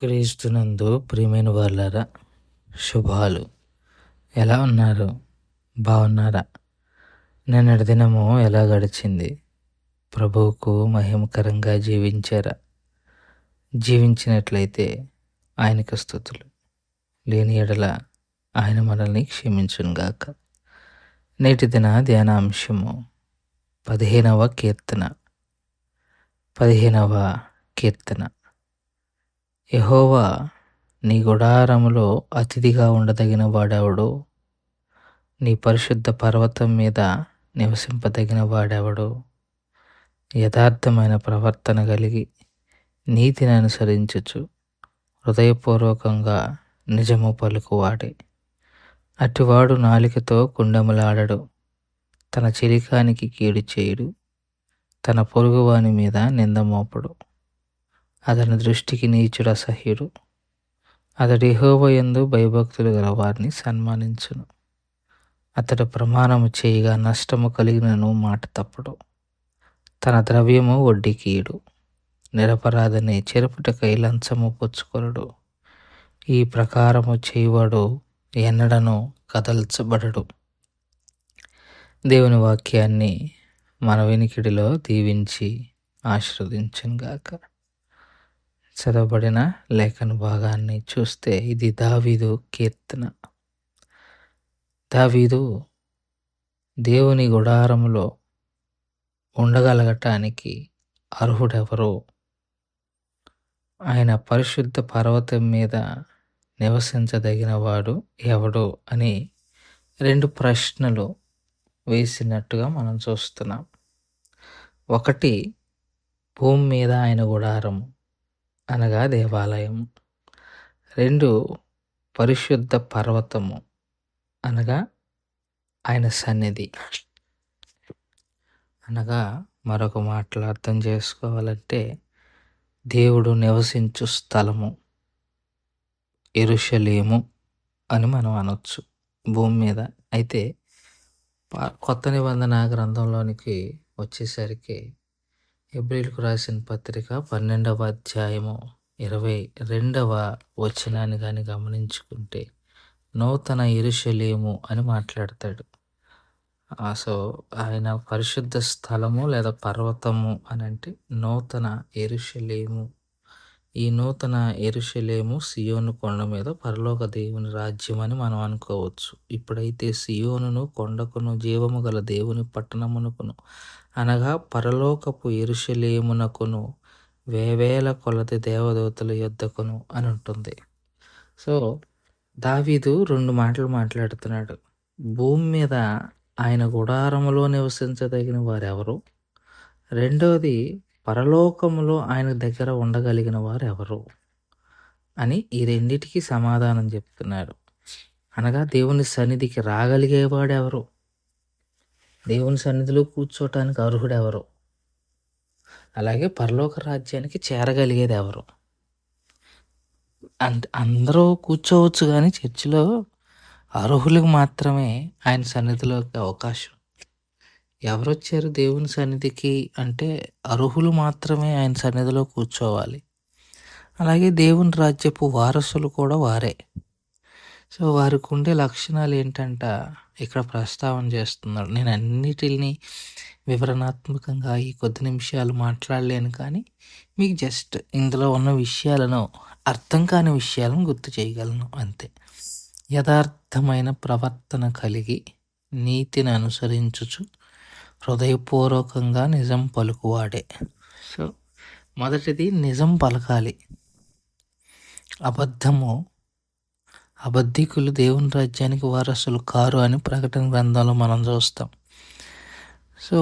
క్రీస్తునందు ప్రియమైన వాళ్ళారా, శుభాలు. ఎలా ఉన్నారు? బాగున్నారా? నిన్నటి దినము ఎలా గడిచింది? ప్రభువుకు మహిమకరంగా జీవించారా? జీవించినట్లయితే ఆయనకు స్తుతులు. లేని ఎడల ఆయన మనల్ని క్షమించునుగాక. నేటి దిన ధ్యానాంశము 15వ కీర్తన. 15వ కీర్తన. యెహోవా, నీ గుడారములో అతిథిగా ఉండదగిన వాడెవడు? నీ పరిశుద్ధ పర్వతం మీద నివసింపదగిన వాడెవడు? యథార్థమైన ప్రవర్తన కలిగి నీతిని అనుసరించుచు హృదయపూర్వకంగా నిజము పలుకువాడే. అటివాడు నాలికతో కుండెములాడడు, తన చిలికానికి కీడు చేయుడు, తన పొరుగువాని మీద నింద మోపడు. అతని దృష్టికి నీచుడు అసహ్యుడు. అతడు యెహోవా యందు భయభక్తులు గల వారిని సన్మానించును. అతడు ప్రమాణము చేయగా నష్టము కలిగినను మాట తప్పడు. తన ద్రవ్యము వడ్డీకీయుడు. నిరపరాధని చెరుపుటకై లంచము పుచ్చుకొనడు. ఈ ప్రకారము చేయవాడు ఎన్నడను కదల్చబడడు. దేవుని వాక్యాన్ని మన వినికిడిలో దీవించి ఆశీర్వదించునుగాక. చదవబడిన లేఖన భాగాన్ని చూస్తే ఇది దావీదు కీర్తన. దావీదు దేవుని గుడారములో ఉండగలగటానికి అర్హుడెవరో, ఆయన పరిశుద్ధ పర్వతం మీద నివసించదగిన వాడు ఎవడు అని 2 ప్రశ్నలు వేసినట్టుగా మనం చూస్తున్నాం. ఒకటి, భూమి మీద ఆయన గుడారము అనగా దేవాలయము. 2, పరిశుద్ధ పర్వతము అనగా ఆయన సన్నిధి. అనగా మరొక మాటలో అర్థం చేసుకోవాలంటే దేవుడు నివసించు స్థలము యెరూషలేము అని మనం అనొచ్చు భూమి మీద. అయితే కొత్త నిబంధన గ్రంథంలోనికి వచ్చేసరికి హెబ్రీయులకు రాసిన పత్రిక 12వ అధ్యాయము 22వ వచనాన్ని కానీ గమనించుకుంటే నూతన యెరూషలేము అని మాట్లాడతాడు. సో ఆయన పరిశుద్ధ స్థలము లేదా పర్వతము అని అంటే నూతన యెరూషలేము. ఈ నూతన యెరూషలేము సియోను కొండ మీద పరలోక దేవుని రాజ్యం అని మనం అనుకోవచ్చు. ఇప్పుడైతే సియోనును కొండకును జీవము గల దేవుని పట్టణమునకును అనగా పరలోకపు యెరూషలేమునకును వేవేల కొలది దేవదూతల యొద్దకును అని ఉంటుంది. సో దావీదు 2 మాటలు మాట్లాడుతున్నాడు. భూమి మీద ఆయన గుడారములో నివసించదగిన వారెవరు? రెండవది, పరలోకములో ఆయన దగ్గర ఉండగలిగిన వారు ఎవరు అని ఈ రెండిటికి సమాధానం చెప్తున్నాడు. అనగా దేవుని సన్నిధికి రాగలిగేవాడు ఎవరు? దేవుని సన్నిధిలో కూర్చోటానికి అర్హుడెవరు? అలాగే పరలోక రాజ్యానికి చేరగలిగేది ఎవరు? అందరూ కూర్చోవచ్చు, కానీ చర్చిలో అర్హులకు మాత్రమే ఆయన సన్నిధిలోకి అవకాశం. ఎవరు వచ్చారు దేవుని సన్నిధికి అంటే అర్హులు మాత్రమే ఆయన సన్నిధిలో కూర్చోవాలి. అలాగే దేవుని రాజ్యపు వారసులు కూడా వారే. సో వారికి ఉండే లక్షణాలు ఏంటంట ఇక్కడ ప్రస్తావన చేస్తున్నాడు. నేను అన్నిటిని వివరణాత్మకంగా ఈ కొద్ది నిమిషాలు మాట్లాడలేను, కానీ మీకు జస్ట్ ఇందులో ఉన్న విషయాలను, అర్థం కాని విషయాలను గుర్తు చేయగలను అంతే. యథార్థమైన ప్రవర్తన కలిగి నీతిని అనుసరించుచు హృదయపూర్వకంగా నిజం పలుకువాడే. సో మొదటిది, నిజం పలకాలి. అబద్ధికులు దేవుని రాజ్యానికి వారసులు కారు అని ప్రకటన గ్రంథంలో మనం చూస్తాం. సో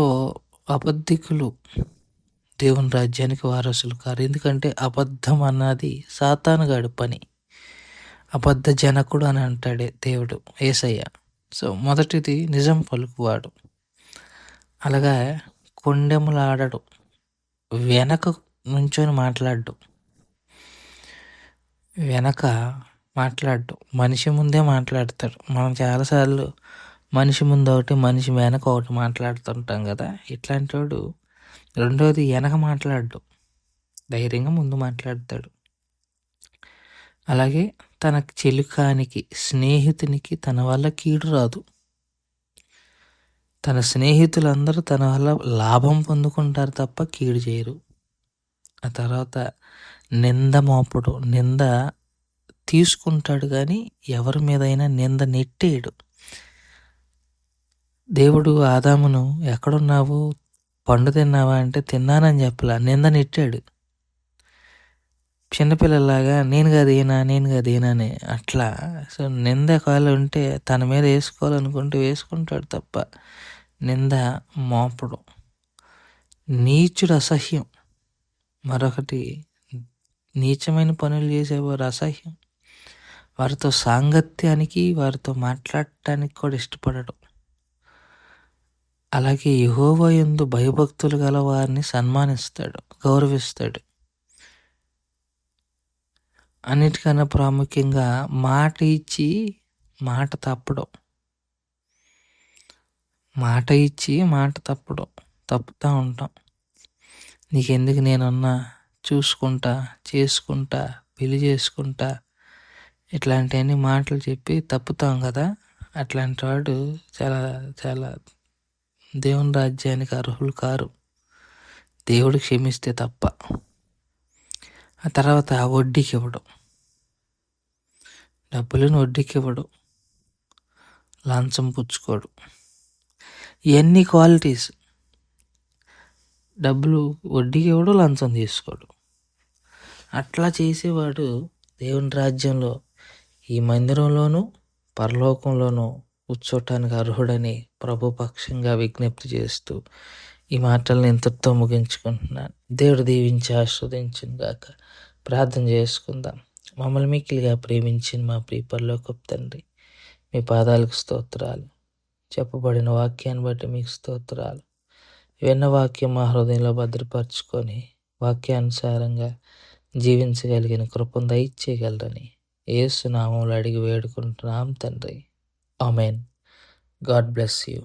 అబద్ధికులు దేవుని రాజ్యానికి వారసులు కారు. ఎందుకంటే అబద్ధం అన్నది సాతానుగాడి పని. అబద్ధ జనకుడు అని అంటాడే దేవుడు, యేసయ్య. సో మొదటిది నిజం పలుకువాడు. అలాగా కొండెములాడడు, వెనక నుంచొని మాట్లాడు. మనిషి ముందే మాట్లాడతాడు. మనం చాలాసార్లు మనిషి ముందు ఒకటి, మనిషి వెనక ఒకటి మాట్లాడుతుంటాం కదా. ఇట్లాంటి వాడు రెండోది వెనక మాట్లాడు, ధైర్యంగా ముందు మాట్లాడతాడు. అలాగే తన చెలికానికి, స్నేహితునికి తన వల్ల కీడు రాదు. తన స్నేహితులందరూ తన వల్ల లాభం పొందుకుంటారు తప్ప కీడు చేయరు. ఆ తర్వాత నింద మోపడు. నింద తీసుకుంటాడు కానీ ఎవరి మీదైనా నింద నెట్టేయడు. దేవుడు ఆదామును ఎక్కడున్నావు, పండు తిన్నావా అంటే తిన్నానని చెప్పలా, నింద నెట్టాడు. చిన్నపిల్లలాగా నేను కదేనా అని అట్లా. సో నింద ఒకవేళ ఉంటే తన మీద వేసుకోవాలనుకుంటే వేసుకుంటాడు తప్ప నింద మోపడు. నీచుడు అసహ్యం. మరొకటి, నీచమైన పనులు చేసేవారు అసహ్యం. వారితో సాంగత్యానికి, వారితో మాట్లాడటానికి కూడా ఇష్టపడడు. అలాగే యెహోవా యందు భయభక్తులు గల వారిని సన్మానిస్తాడు, గౌరవిస్తాడు. అన్నిటికన్నా ప్రాముఖ్యంగా మాట ఇచ్చి మాట తప్పడం. మాట ఇచ్చి మాట తప్పడం, తప్పుతూ ఉంటాం. నీకెందుకు నేనున్నా, చూసుకుంటా, చేసుకుంటా, పెళ్లి చేసుకుంటా, ఇట్లాంటివన్నీ మాటలు చెప్పి తప్పుతాం కదా. అట్లాంటి వాడు చాలా చాలా దేవుని రాజ్యానికి అర్హులు కారు, దేవుడు క్షమిస్తే తప్ప. ఆ తర్వాత వడ్డీకి ఇవ్వడం, డబ్బులను వడ్డీకి ఇవ్వడు, లంచం పుచ్చుకోడు. ఇవన్నీ క్వాలిటీస్. డబ్బులు వడ్డీకి ఇవ్వడు, లంచం తీసుకోడు. అట్లా చేసేవాడు దేవుని రాజ్యంలో, ఈ మందిరంలోనూ పరలోకంలోనూ కూర్చోటానికి అర్హుడని ప్రభు పక్షంగా విజ్ఞప్తి చేస్తూ ఈ మాటలను ఇంతటితో ముగించుకుంటున్నాను. దేవుడు దీవించి ఆస్వాదించును గాక. ప్రార్థన చేసుకుందాం. మమ్మల్ని మిక్కిలిగా ప్రేమించిన మా ప్రియ పరలోకపు తండ్రి, మీ పాదాలకు స్తోత్రాలు. చెప్పబడిన వాక్యాన్ని బట్టి మీకు స్తోత్రాలు. విన్న వాక్యం మా హృదయంలో భద్రపరచుకొని వాక్యానుసారంగా జీవించగలిగిన కృపను దయచేయగలరని యేసు నామములో అడిగి వేడుకుంటున్నాం తండ్రి. ఆమెన్. God bless you.